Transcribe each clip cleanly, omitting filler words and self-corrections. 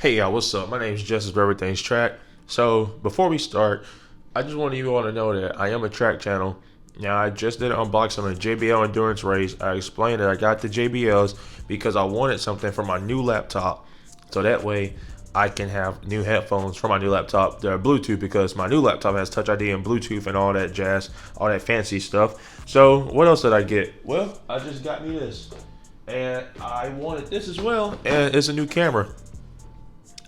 Hey y'all, what's up? My name is Justice for Everything's Track. So before we start, I just want you all to know that I am a track channel. Now I just did an unboxing on a JBL endurance race. I explained that I got the JBLs because I wanted something for my new laptop, so that way I can have new headphones for my new laptop that are Bluetooth, because my new laptop has Touch ID and Bluetooth and all that jazz, all that fancy stuff. So what else did I get? Well, I just got me this, and I wanted this as well, and it's a new camera.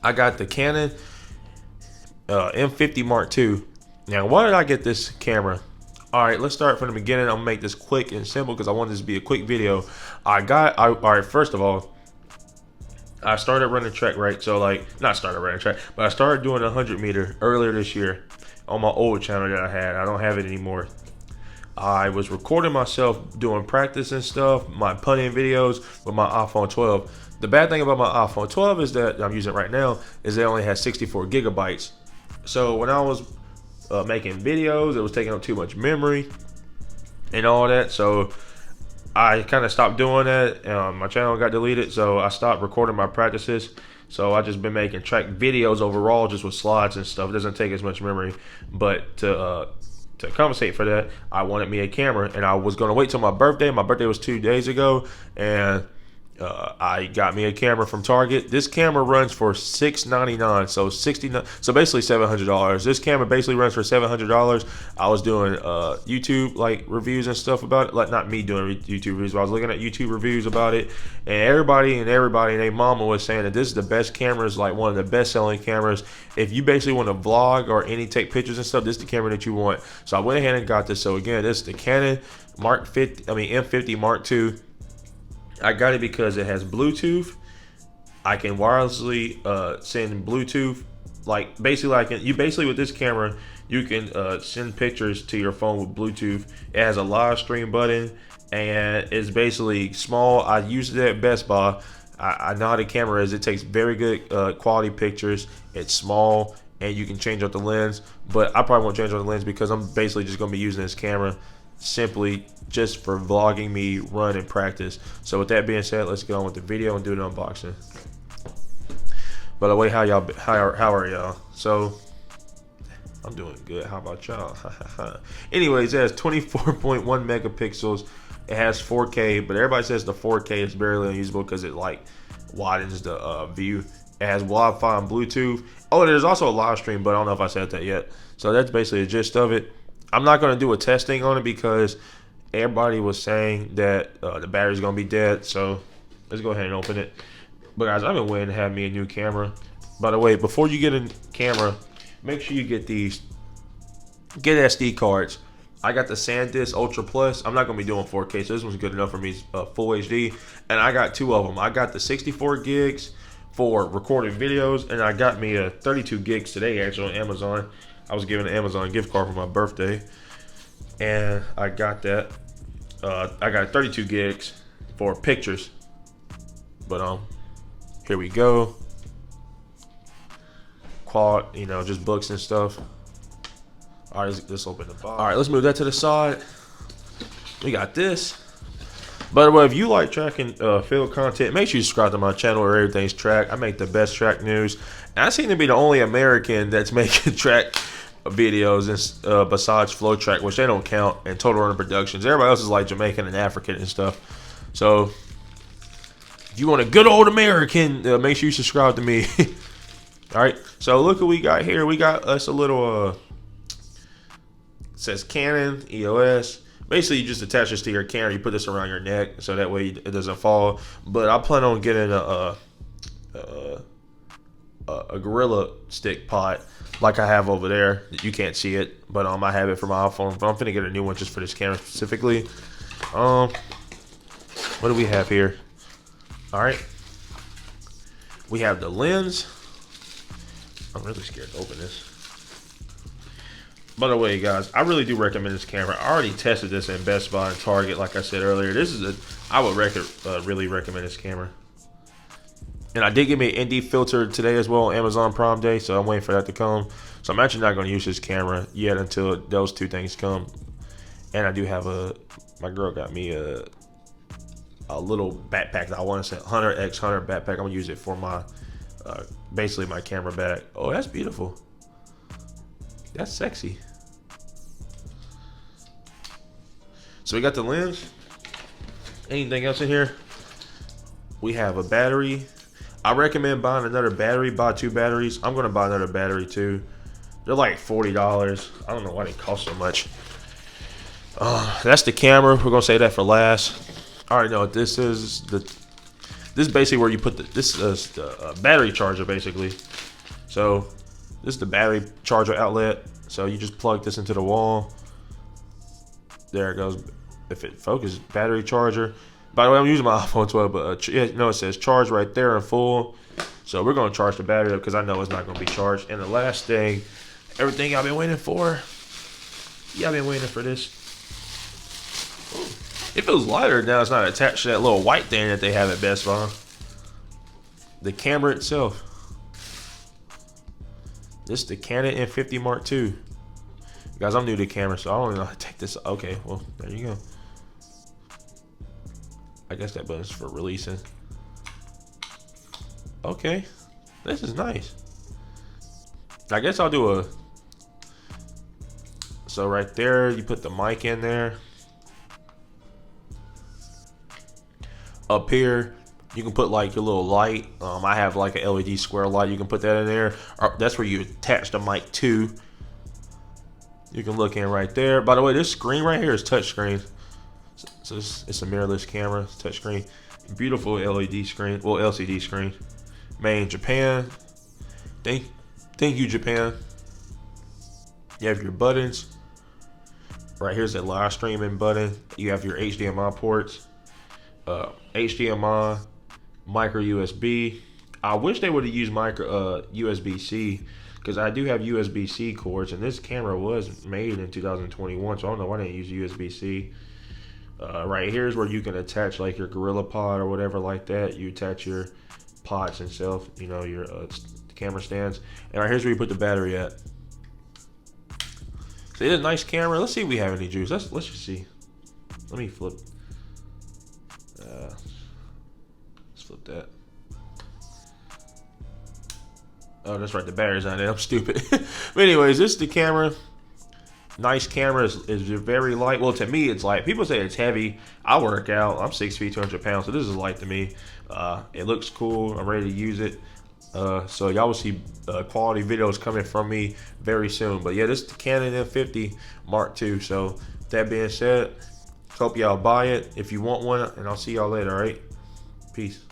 I got the Canon M50 Mark II. Now, why did I get this camera? All right, let's start from the beginning. I'm gonna make this quick and simple because I want this to be a quick video. All right, first of all, I started running track, right? So like, not started running track, but I started doing a 100 meter earlier this year on my old channel that I had. I don't have it anymore. I was recording myself doing practice and stuff, my putting videos with my iPhone 12. The bad thing about my iPhone 12 is that I'm using it right now is it only has 64 gigabytes. So when I was making videos, it was taking up too much memory and all that. So I kind of stopped doing that. My channel got deleted, so I stopped recording my practices. So I just been making track videos overall, just with slides and stuff. It doesn't take as much memory, but to compensate for that, I wanted me a camera, and I was gonna wait till my birthday. My birthday was 2 days ago, and I got me a camera from Target. This camera runs for $699, so 69, so basically $700. This camera basically runs for $700. I was doing YouTube like reviews and stuff about it, like not me doing YouTube reviews, but I was looking at YouTube reviews about it, and everybody and their mama was saying that this is the best camera, is like one of the best selling cameras. If you basically want to vlog or take pictures and stuff, this is the camera that you want. So I went ahead and got this. So again, this is the Canon M50 Mark II. I got it because it has Bluetooth. I can wirelessly send Bluetooth, like basically with this camera, you can send pictures to your phone with Bluetooth. It has a live stream button, and it's basically small. I used it at Best Buy. I know how the camera is. It takes very good quality pictures. It's small, and you can change out the lens, but I probably won't change out the lens because I'm basically just gonna be using this camera simply just for vlogging me run and practice. So with that being said, let's get on with the video and do the unboxing. By the way, how are y'all? So I'm doing good. How about y'all? Anyways, it has 24.1 megapixels. It has 4K, but everybody says the 4K is barely unusable because it like widens the view. It has Wi-Fi and Bluetooth. Oh, there's also a live stream, but I don't know if I said that yet. So that's basically the gist of it. I'm not going to do a testing on it because everybody was saying that the battery's going to be dead. So let's go ahead and open it. But guys, I've been waiting to have me a new camera. By the way, before you get a camera, make sure you get SD cards. I got the SanDisk Ultra Plus. I'm not going to be doing 4K, so this one's good enough for me, full HD. And I got two of them. I got the 64 gigs for recording videos, and I got me a 32 gigs today actually on Amazon. I was given an Amazon gift card for my birthday, and I got that. I got 32 gigs for pictures. But here we go. Quad, just books and stuff. All right, let's open the box. All right, let's move that to the side. We got this. By the way, if you like track and field content, make sure you subscribe to my channel where everything's track. I make the best track news, and I seem to be the only American that's making track videos besides Flow Track, which they don't count, and Total Runner Productions. Everybody else is like Jamaican and African and stuff. So if you want a good old American, make sure you subscribe to me. All right, so look what we got here. We got us a little it says Canon EOS. Basically, you just attach this to your camera. You put this around your neck so that way it doesn't fall. But I plan on getting a Gorilla stick pot like I have over there. You can't see it, but I have it for my iPhone. But I'm finna get a new one just for this camera specifically. What do we have here? All right, we have the lens. I'm really scared to open this. By the way, guys, I really do recommend this camera. I already tested this in Best Buy and Target, like I said earlier. I would really recommend this camera. And I did get me an ND filter today as well on Amazon Prime Day, so I'm waiting for that to come. So I'm actually not going to use this camera yet until those two things come. And I do have my girl got me a little backpack that I want to say Hunter X Hunter backpack. I'm going to use it for my basically my camera bag. Oh, that's beautiful. That's sexy. So we got the lens. Anything else in here? We have a battery. I recommend buying another battery. Buy 2 batteries. I'm gonna buy another battery too. They're like $40. I don't know why they cost so much. That's the camera. We're gonna say that for last. All right, no, this is basically where you put this is the battery charger basically. So this is the battery charger outlet. So you just plug this into the wall. There it goes. If it focuses, battery charger. By the way, I'm using my iPhone 12, but yeah, no, it says charge right there in full. So we're gonna charge the battery up because I know it's not gonna be charged. And the last thing, everything I've been waiting for. Yeah, I've been waiting for this. It feels lighter now. It's not attached to that little white thing that they have at Best Buy. The camera itself. This is the Canon M50 Mark II. Guys, I'm new to camera, so I don't even know how to take this. Okay, well, there you go. I guess that button's for releasing. Okay, this is nice. I guess I'll do a. So right there, you put the mic in there. Up here, you can put like your little light. I have like an LED square light. You can put that in there. That's where you attach the mic to. You can look in right there. By the way, this screen right here is touchscreen. So it's a mirrorless camera, touchscreen. Beautiful LED screen, well LCD screen. Made in Japan. Thank you, Japan. You have your buttons. Right here's the live streaming button. You have your HDMI ports. HDMI, micro USB. I wish they would have used micro USB-C because I do have USB-C cords, and this camera was made in 2021, so I don't know why they didn't use USB-C. Right here's where you can attach like your Gorilla Pod or whatever like that. You attach your pods itself, you know, your camera stands, and right here's where you put the battery at. So it's a nice camera. Let's see if we have any juice. Let's just see. Let me flip. Let's flip that. Oh, that's right. The battery's on there. I'm stupid. But anyways, this is the camera. Nice camera. Is very light. Well, to me, it's light. People say it's heavy. I work out. I'm 6 feet, 200 pounds. So this is light to me. It looks cool. I'm ready to use it. So y'all will see quality videos coming from me very soon. But yeah, this is the Canon M50 Mark II. So that being said, hope y'all buy it if you want one. And I'll see y'all later. All right. Peace.